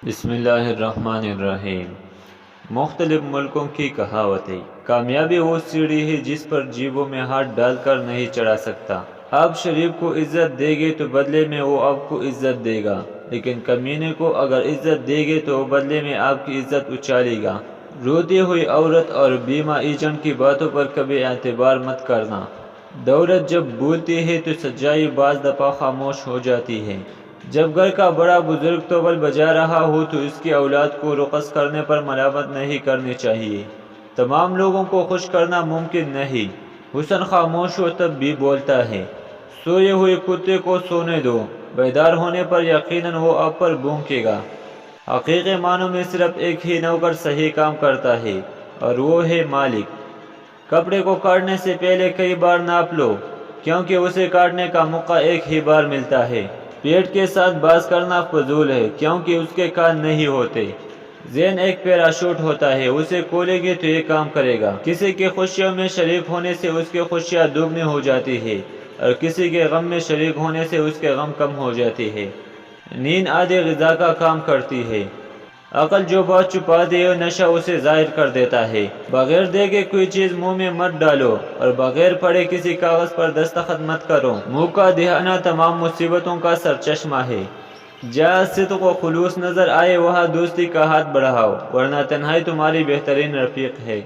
بسم اللہ الرحمن الرحیم۔ مختلف ملکوں کی کہاوتیں۔ کامیابی وہ سیڑھی ہے جس پر جیبوں میں ہاتھ ڈال کر نہیں چڑھا سکتا۔ آپ شریف کو عزت دے گے تو بدلے میں وہ آپ کو عزت دے گا، لیکن کمینے کو اگر عزت دے گے تو وہ بدلے میں آپ کی عزت اچھالے گا۔ روتی ہوئی عورت اور بیمہ ایجنٹ کی باتوں پر کبھی اعتبار مت کرنا۔ دولت جب بولتی ہے تو سچائی بعض دفعہ خاموش ہو جاتی ہے۔ جب گھر کا بڑا بزرگ طبل بجا رہا ہو تو اس کی اولاد کو رقص کرنے پر ملامت نہیں کرنی چاہیے۔ تمام لوگوں کو خوش کرنا ممکن نہیں۔ حسن خاموش ہو تب بھی بولتا ہے۔ سوئے ہوئے کتے کو سونے دو، بیدار ہونے پر یقیناً وہ آپ پر بھونکے گا۔ حقیقی معنوں میں صرف ایک ہی نوکر صحیح کام کرتا ہے اور وہ ہے مالک۔ کپڑے کو کاٹنے سے پہلے کئی بار ناپ لو، کیونکہ اسے کاٹنے کا موقع ایک ہی بار ملتا ہے۔ پیٹ کے ساتھ باز کرنا فضول ہے، کیونکہ اس کے کان نہیں ہوتے۔ ذہن ایک پیراشوٹ ہوتا ہے، اسے کھولیں گے تو یہ کام کرے گا۔ کسی کی خوشیوں میں شریک ہونے سے اس کی خوشیاں دوگنی ہو جاتی ہے اور کسی کے غم میں شریک ہونے سے اس کے غم کم ہو جاتے ہیں۔ نیند آدھی غذا کا کام کرتی ہے۔ عقل جو بات چھپاتی ہے نشہ اسے ظاہر کر دیتا ہے۔ بغیر دیکھے کوئی چیز منہ میں مت ڈالو اور بغیر پڑھے کسی کاغذ پر دستخط مت کرو۔ منہ کا دہانا تمام مصیبتوں کا سرچشمہ ہے۔ جہاں صدق و خلوص نظر آئے وہاں دوستی کا ہاتھ بڑھاؤ، ورنہ تنہائی تمہاری بہترین رفیق ہے۔